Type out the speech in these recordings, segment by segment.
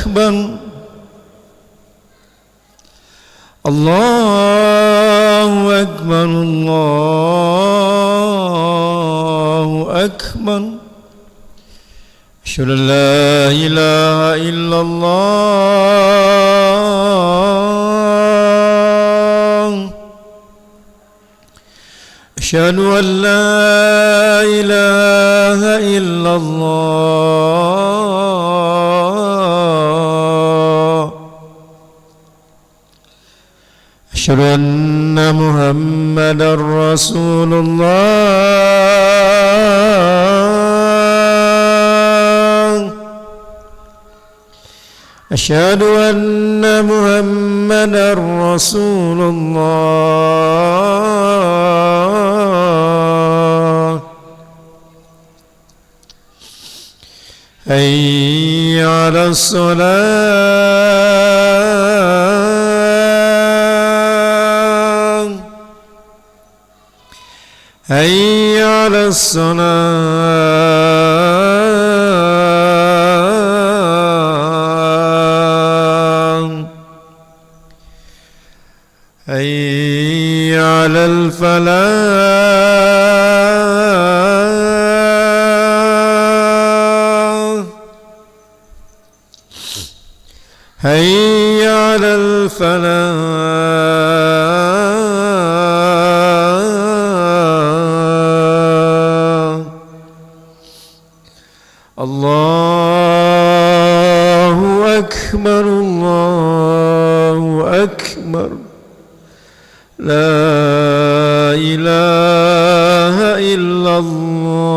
أكبر الله أكبر الله أكبر أشهد أن لا إله إلا الله أشهد أن لا إله إلا الله أشهد أن محمدا رسول الله أشهد أن محمدا رسول الله حي على الصلاة حي على الصلاة حي على الفلاح حي على الفلاح الله أكبر الله أكبر لا إله إلا الله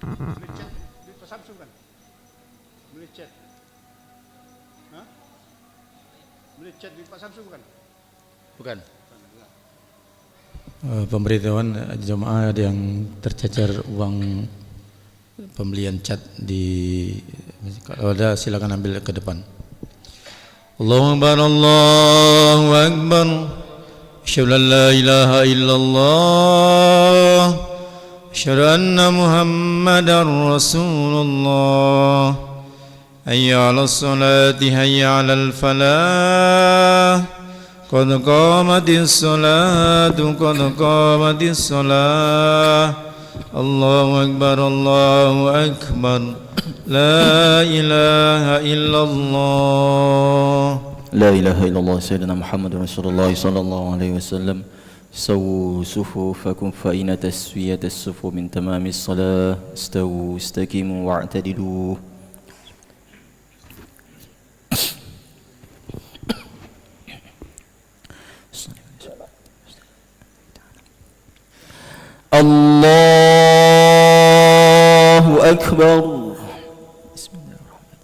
Duit Pak Samsul kan? Beli chat. Hah? Beli chat duit Pak Samsul bukan? Bukan. Pemberitahuan jemaah yang tercecer uang pembelian cat di, kalau ada silakan ambil ke depan. Allahu Akbar, Allahu Akbar. Asyhadu an la ilaha illallah. Asyhadu anna Muhammadar Rasulullah. Hayya 'alas salati, hayya 'alal falah. Qad qamatis salatu, qad qamatis salah. Allahu Akbar, Allahu Akbar. La ilaha illallah. لا إله إلا الله سيدنا محمد رسول الله صلى الله عليه وسلم. سووا صفوفكم فإن تسوية الصفوف من تمام الصلاة. استووا استقيموا واعتدلوا. الله أكبر. بسم الله الرحمن الرحيم.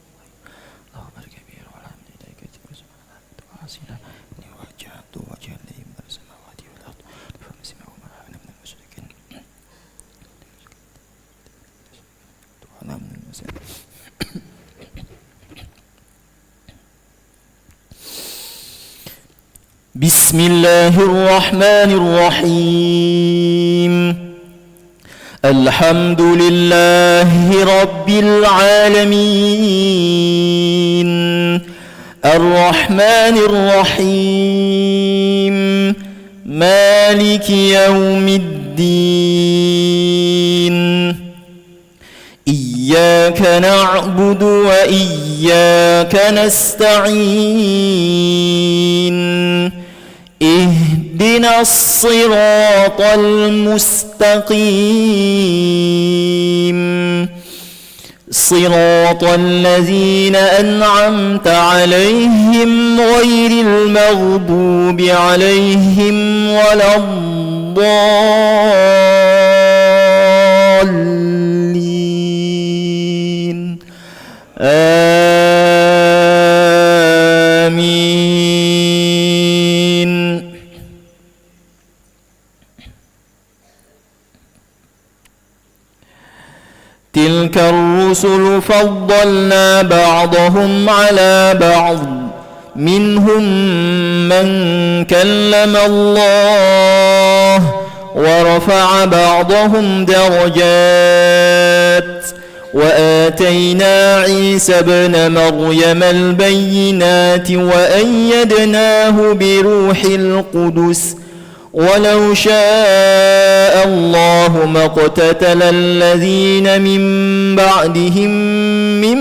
اللهم بارك كبير والحمد لله كثير سبحان الله وعسنا إني وجهت وجه الذي من السماوات والأرض فمسمع وما أنا من المشركين. وأنا من المسلمين. بسم الله الرحمن الرحيم. الحمد لله رب العالمين. الرحمن الرحيم. مالك يوم الدين. إياك نعبد وإياك نستعين. اهدنا الصراط المستقيم. صراط الذين أنعمت عليهم غير المغضوب عليهم ولا الضالين. آمين. تلك الرسل فضلنا بعضهم على بعض. منهم من كلم الله ورفع بعضهم درجات. وآتينا عيسى ابن مريم البينات وأيدناه بروح القدس. ولو شاء الله ما اقتتل الذين من بعدهم من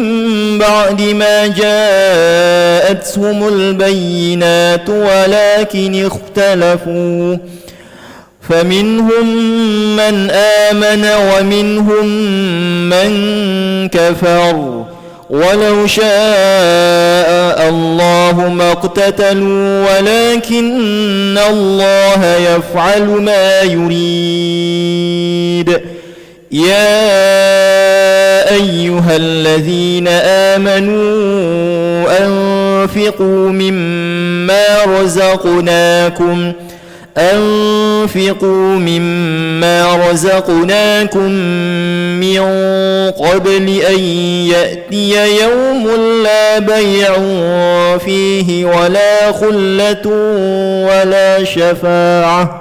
بعد ما جاءتهم البينات ولكن اختلفوا فمنهم من آمن ومنهم من كفر. ولو شاء الله ما اقتتلوا ولكن الله يفعل ما يريد. يا أيها الذين آمنوا أنفقوا مما رزقناكم من قبل أن يأتي يوم لا بيع فيه ولا خلة ولا شفاعة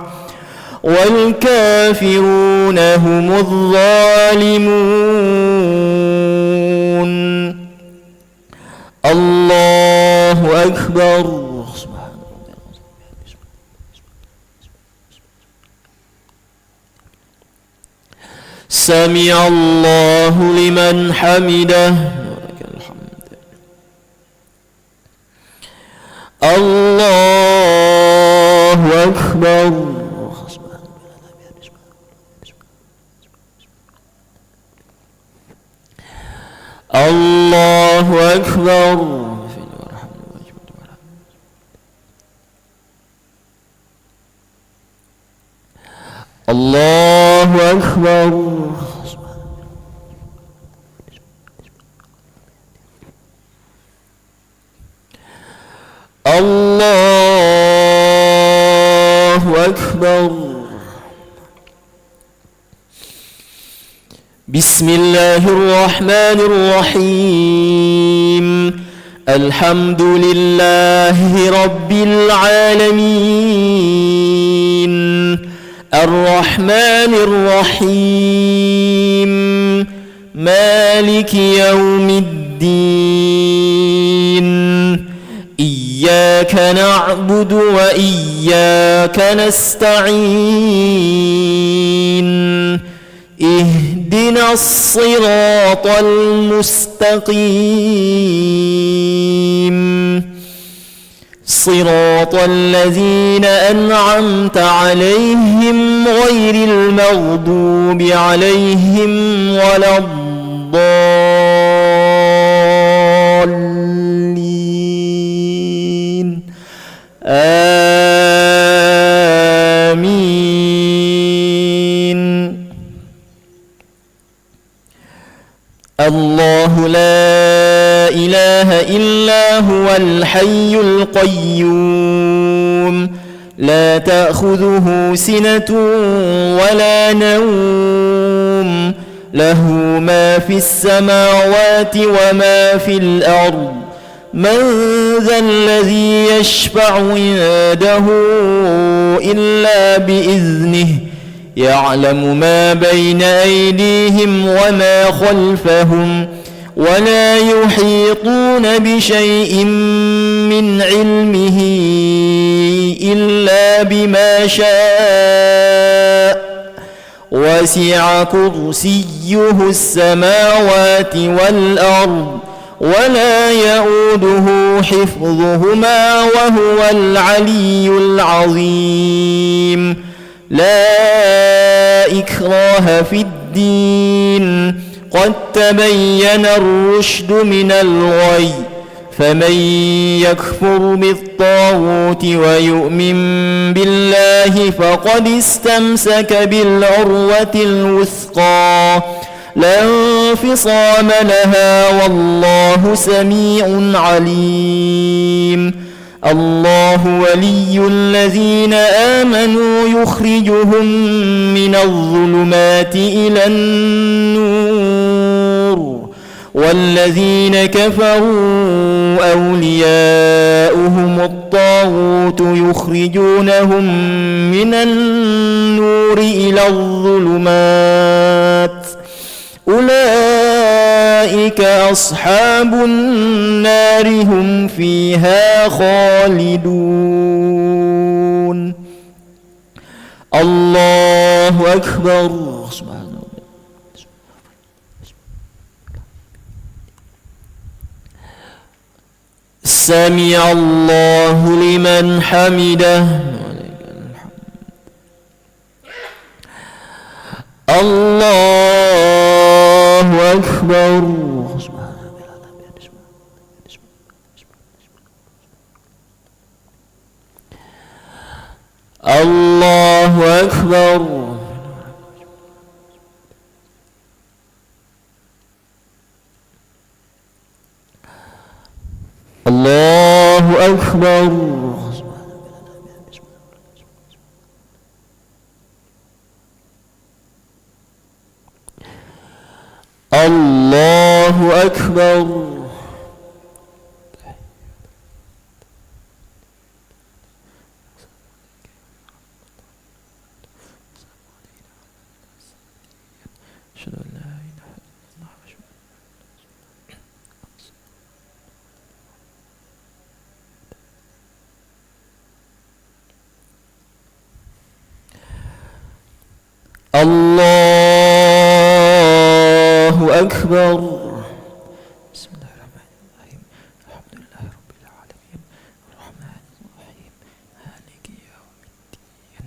والكافرون هم الظالمون. الله أكبر. سمع الله لمن حمده. الله أكبر. الله أكبر. الله أكبر. الله أكبر. بسم الله الرحمن الرحيم. الحمد لله رب العالمين الرحمن الرحيم مالك يوم الدين إياك نعبد وإياك نستعين اهدنا الصراط المستقيم صراط الذين أنعمت عليهم غير المغضوب عليهم ولا الضالين آمين. الله لا إله إلا هو الحي القيوم لا تأخذه سنة ولا نوم له ما في السماوات وما في الأرض من ذا الذي يشفع عنده إلا بإذنه يعلم ما بين أيديهم وما خلفهم ولا يحيطون بشيء من علمه إلا بما شاء وسع كرسيه السماوات والأرض ولا يؤوده حفظهما وهو العلي العظيم. لا إكراه في الدين قد تبين الرشد من الغي فمن يكفر بالطاغوت ويؤمن بالله فقد استمسك بالعروة الوثقى لا انفصام لها والله سميع عليم. الله ولي الذين آمنوا يخرجهم من الظلمات إلى النور والذين كفروا أولياؤهم الطاغوت يخرجونهم من النور إلى الظلمات أولئك أصحاب النار هم فيها خالدون. الله أكبر. سمع الله لمن حمده. الله أكبر. الله أكبر. الله أكبر. الله أكبر. أشهد أن لا إله إلا الله الله أكبر. بسم الله الرحمن الرحيم الحمد لله رب العالمين الرحمن الرحيم مالك يوم الدين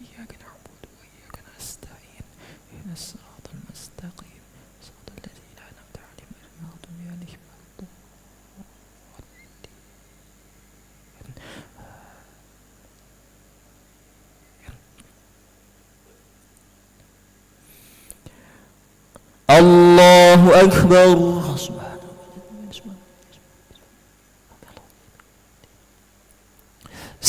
إياك نعبد وإياك نستعين اهدنا الصراط المستقيم صراط الذين أنعمت عليهم غير المغضوب عليهم ولا الضالين. الله أكبر.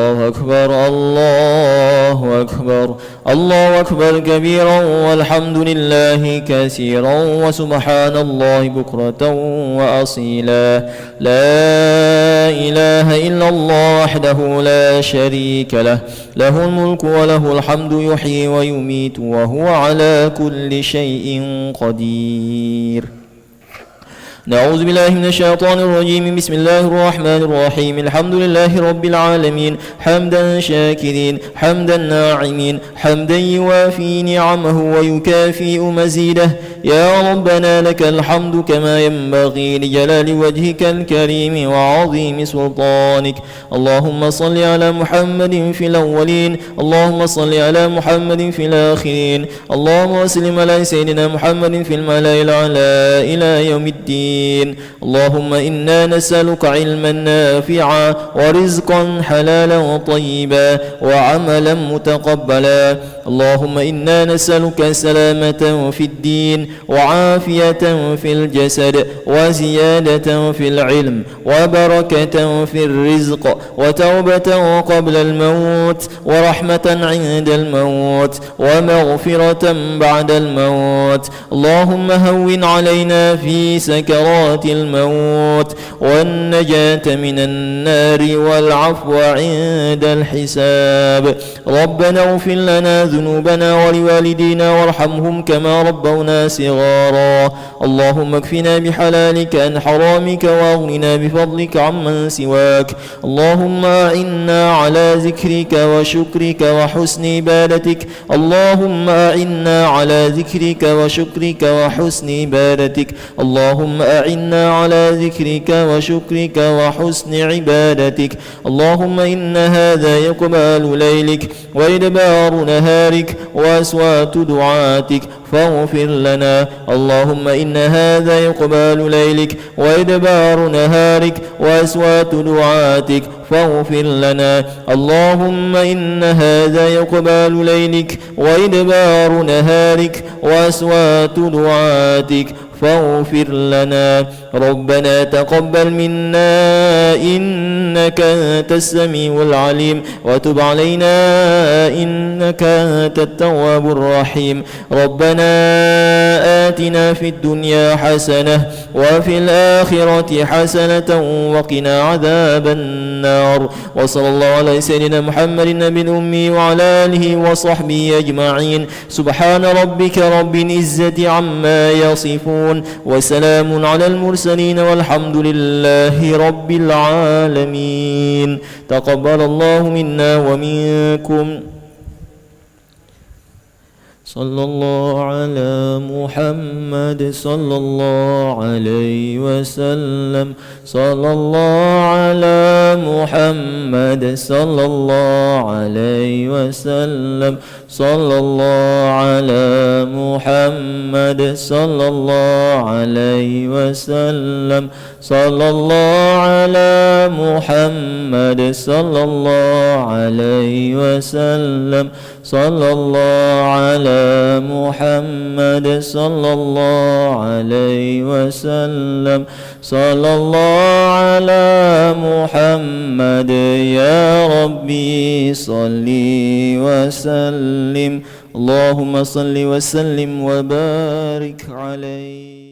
الله أكبر الله أكبر الله أكبر كبيرا والحمد لله كثيرا وسبحان الله بكرة وأصيلا لا إله إلا الله وحده لا شريك له له الملك وله الحمد يحيي ويميت وهو على كل شيء قدير نعوذ بالله من الشيطان الرجيم. بسم الله الرحمن الرحيم. الحمد لله رب العالمين حمدا شاكرين حمدا ناعمين حمدا يوافي نعمه ويكافئ مزيده. يا ربنا لك الحمد كما ينبغي لجلال وجهك الكريم وعظيم سلطانك. اللهم صل على محمد في الأولين، اللهم صل على محمد في الآخرين، اللهم وسلم على سيدنا محمد في الملأ الأعلى إلى يوم الدين. اللهم إنا نسألك علما نافعا ورزقا حلالا طيبا وعملا متقبلا. اللهم إنا نسألك سلامة في الدين وعافية في الجسد وزيادة في العلم وبركة في الرزق وتوبة قبل الموت ورحمة عند الموت ومغفرة بعد الموت. اللهم هون علينا في سكرات الموت والنجاة من النار والعفو عند الحساب. ربنا اغفر لنا ذنوبنا ولوالدينا وارحمهم كما ربونا صغارا. اللهم اكفنا بحلالك عن حرامك واغننا بفضلك عمن سواك. اللهم أعنا على ذكرك وشكرك وحسن عبادتك. اللهم أعنا على ذكرك وشكرك وحسن عبادتك. اللهم أعنا على ذكرك وشكرك وحسن عبادتك. اللهم إن هذا يقبل ليلك وإدبار نهارك وأصوات دعاتك فاغفر لنا. اللهم إن هذا يقبل ليلك وإدبار نهارك وأصوات دعاتك فاغفر لنا. اللهم إن هذا يقبل ليلك وإدبار نهارك وأصوات دعاتك فاغفر لنا. ربنا تقبل منا إنك أنت السميع العليم وتب علينا إنك أنت التواب الرحيم. ربنا آتنا في الدنيا حسنة وفي الآخرة حسنة وقنا عذاب النار. وصلى الله على سيدنا محمد النبي الأمي وعلى آله وصحبه أجمعين. سبحان ربك رب العزة عما يصفون وسلام على المرسلين والحمد لله رب العالمين. تقبل الله منا ومنكم. صلى الله على محمد صلى الله عليه وسلم. صلى الله على محمد صلى الله عليه وسلم. صلى الله على محمد صلى الله عليه وسلم. صلى الله على محمد صلى الله عليه وسلم. صلى الله على محمد صلى الله عليه وسلم. صلى الله على محمد. يا ربي صل وسلم. اللهم صل وسلم وبارك عليه.